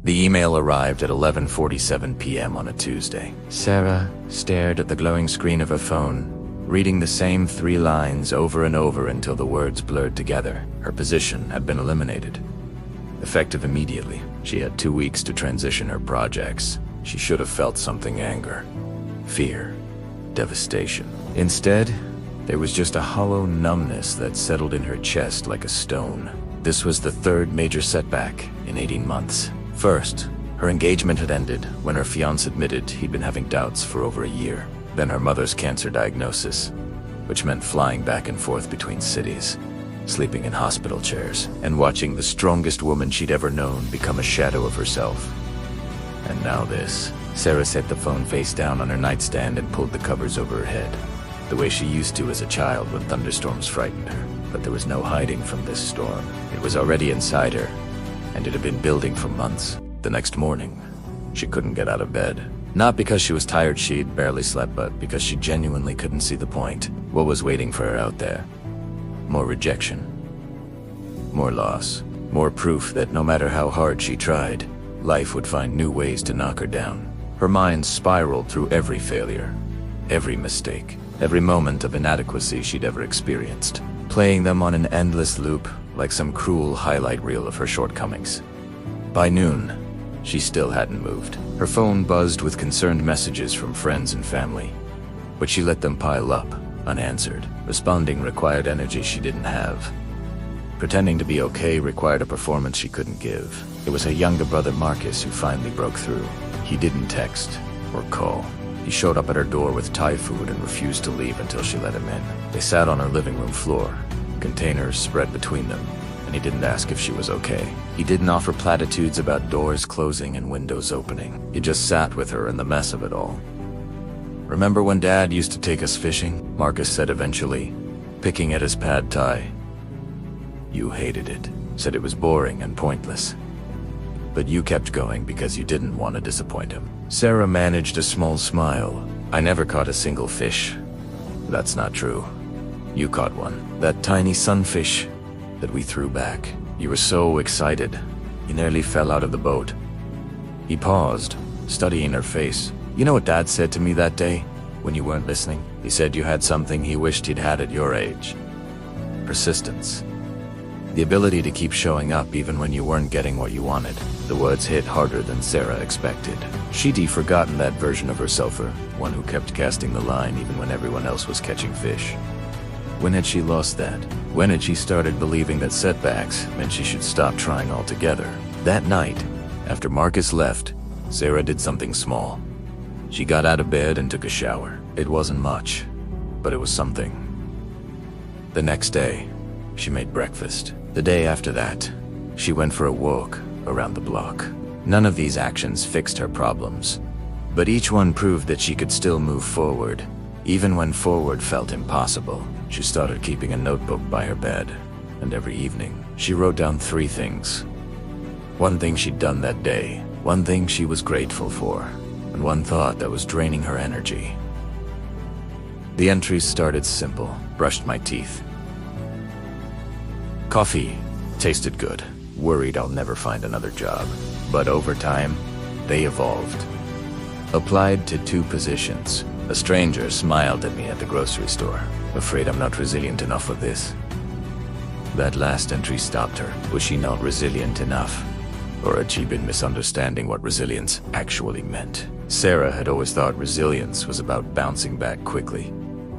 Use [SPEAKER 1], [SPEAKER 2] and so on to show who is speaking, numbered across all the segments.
[SPEAKER 1] The email arrived at 11:47 p.m. on a Tuesday. Sarah stared at the glowing screen of her phone, reading the same 3 lines over and over until the words blurred together. Her position had been eliminated. Effective immediately, she had 2 weeks to transition her projects. She should have felt something: anger, fear, devastation. Instead, there was just a hollow numbness that settled in her chest like a stone. This was the 3rd major setback in 18 months. First, her engagement had ended when her fiancé admitted he'd been having doubts for over a year. Then her mother's cancer diagnosis, which meant flying back and forth between cities, sleeping in hospital chairs, and watching the strongest woman she'd ever known become a shadow of herself. And now this. Sarah set the phone face down on her nightstand and pulled the covers over her head, the way she used to as a child when thunderstorms frightened her. But there was no hiding from this storm. It was already inside her, and it had been building for months. The next morning, she couldn't get out of bed. Not because she was tired, she'd barely slept, but because she genuinely couldn't see the point. What was waiting for her out there? More rejection, more loss, more proof that no matter how hard she tried, life would find new ways to knock her down. Her mind spiraled through every failure, every mistake, every moment of inadequacy she'd ever experienced, playing them on an endless loop like some cruel highlight reel of her shortcomings. By noon, she still hadn't moved. Her phone buzzed with concerned messages from friends and family, but she let them pile up, unanswered. Responding required energy she didn't have. Pretending to be okay required a performance she couldn't give. It was her younger brother Marcus who finally broke through. He didn't text or call. He showed up at her door with Thai food and refused to leave until she let him in. They sat on her living room floor, containers spread between them, and he didn't ask if she was okay. He didn't offer platitudes about doors closing and windows opening. He just sat with her in the mess of it all. "Remember when Dad used to take us fishing?" Marcus said eventually, picking at his pad thai. "You hated it, said it was boring and pointless. But you kept going because you didn't want to disappoint him." Sarah managed a small smile. "I never caught a single fish." "That's not true. You caught one. That tiny sunfish that we threw back. You were so excited, you nearly fell out of the boat." He paused, studying her face. "You know what Dad said to me that day, when you weren't listening? He said you had something he wished he'd had at your age. Persistence. The ability to keep showing up even when you weren't getting what you wanted." The words hit harder than Sarah expected. She'd forgotten that version of herself, her one who kept casting the line even when everyone else was catching fish. When had she lost that? When had she started believing that setbacks meant she should stop trying altogether? That night, after Marcus left, Sarah did something small. She got out of bed and took a shower. It wasn't much, but it was something. The next day, she made breakfast. The day after that, she went for a walk around the block. None of these actions fixed her problems, but each one proved that she could still move forward, even when forward felt impossible. She started keeping a notebook by her bed, and every evening, she wrote down 3 things. One thing she'd done that day, one thing she was grateful for, and one thought that was draining her energy. The entries started simple. Brushed my teeth. Coffee tasted good. Worried I'll never find another job. But over time, they evolved. Applied to 2 positions. A stranger smiled at me at the grocery store. Afraid I'm not resilient enough for this. That last entry stopped her. Was she not resilient enough? Or had she been misunderstanding what resilience actually meant? Sarah had always thought resilience was about bouncing back quickly,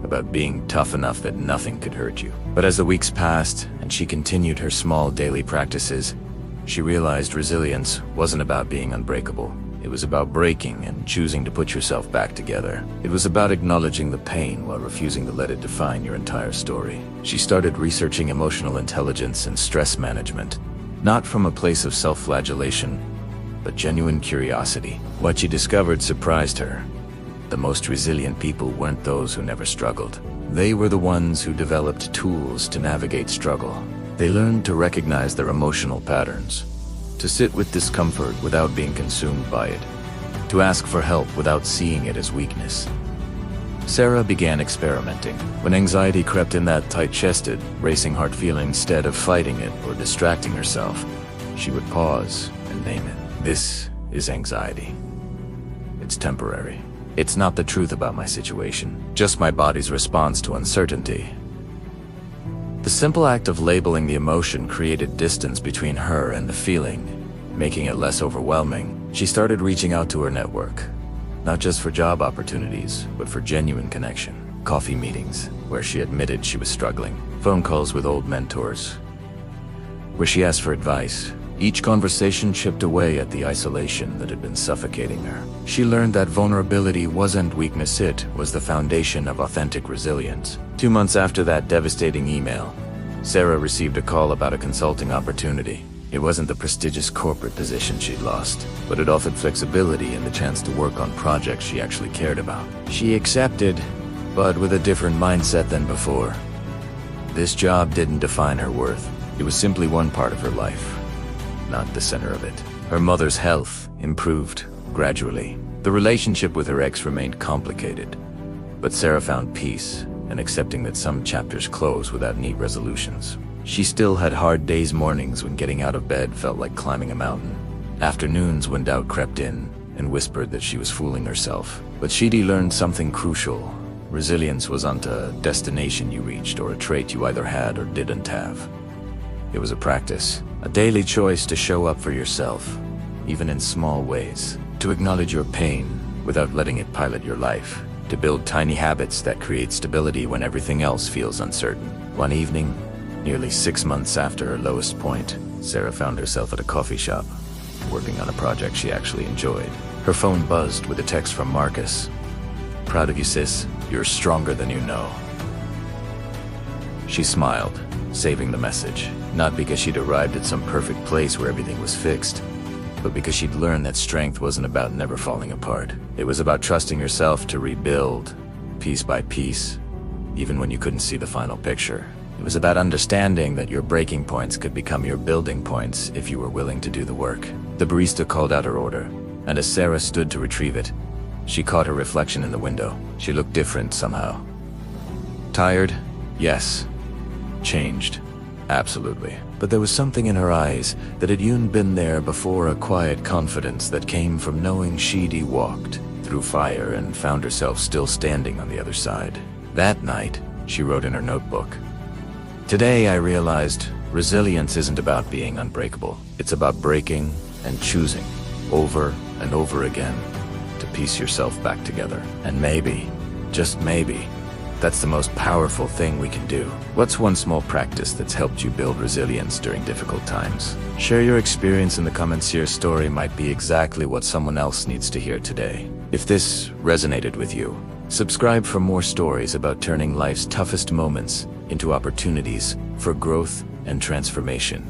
[SPEAKER 1] about being tough enough that nothing could hurt you. But as the weeks passed and she continued her small daily practices, she realized resilience wasn't about being unbreakable. It was about breaking and choosing to put yourself back together. It was about acknowledging the pain while refusing to let it define your entire story. She started researching emotional intelligence and stress management, not from a place of self-flagellation, but genuine curiosity. What she discovered surprised her. The most resilient people weren't those who never struggled. They were the ones who developed tools to navigate struggle. They learned to recognize their emotional patterns, to sit with discomfort without being consumed by it, to ask for help without seeing it as weakness. Sarah began experimenting. When anxiety crept in that tight-chested, racing heart feeling, instead of fighting it or distracting herself, she would pause and name it. This is anxiety. It's temporary. It's not the truth about my situation, just my body's response to uncertainty. The simple act of labeling the emotion created distance between her and the feeling, making it less overwhelming. She started reaching out to her network, not just for job opportunities, but for genuine connection. Coffee meetings, where she admitted she was struggling. Phone calls with old mentors, where she asked for advice. Each conversation chipped away at the isolation that had been suffocating her. She learned that vulnerability wasn't weakness, it was the foundation of authentic resilience. 2 months after that devastating email, Sarah received a call about a consulting opportunity. It wasn't the prestigious corporate position she'd lost, but it offered flexibility and the chance to work on projects she actually cared about. She accepted, but with a different mindset than before. This job didn't define her worth. It was simply one part of her life, not the center of it. Her mother's health improved gradually. The relationship with her ex remained complicated, but Sarah found peace in accepting that some chapters close without neat resolutions. She still had hard days, mornings when getting out of bed felt like climbing a mountain, afternoons when doubt crept in and whispered that she was fooling herself. But she'd learned something crucial. Resilience wasn't a destination you reached or a trait you either had or didn't have. It was a practice, a daily choice to show up for yourself, even in small ways, to acknowledge your pain without letting it pilot your life, to build tiny habits that create stability when everything else feels uncertain. One evening, nearly 6 months after her lowest point, Sarah found herself at a coffee shop, working on a project she actually enjoyed. Her phone buzzed with a text from Marcus. "Proud of you, sis. You're stronger than you know." She smiled, saving the message, not because she'd arrived at some perfect place where everything was fixed, but because she'd learned that strength wasn't about never falling apart. It was about trusting yourself to rebuild, piece by piece, even when you couldn't see the final picture. It was about understanding that your breaking points could become your building points if you were willing to do the work. The barista called out her order, and as Sarah stood to retrieve it, she caught her reflection in the window. She looked different somehow. Tired? Yes. Changed? Absolutely. But there was something in her eyes that had been there before, a quiet confidence that came from knowing she'd walked through fire and found herself still standing on the other side. That night, she wrote in her notebook, "Today I realized resilience isn't about being unbreakable. It's about breaking and choosing over and over again to piece yourself back together. And maybe, just maybe, that's the most powerful thing we can do." What's one small practice that's helped you build resilience during difficult times? Share your experience in the comments. Your story might be exactly what someone else needs to hear today. If this resonated with you, subscribe for more stories about turning life's toughest moments into opportunities for growth and transformation.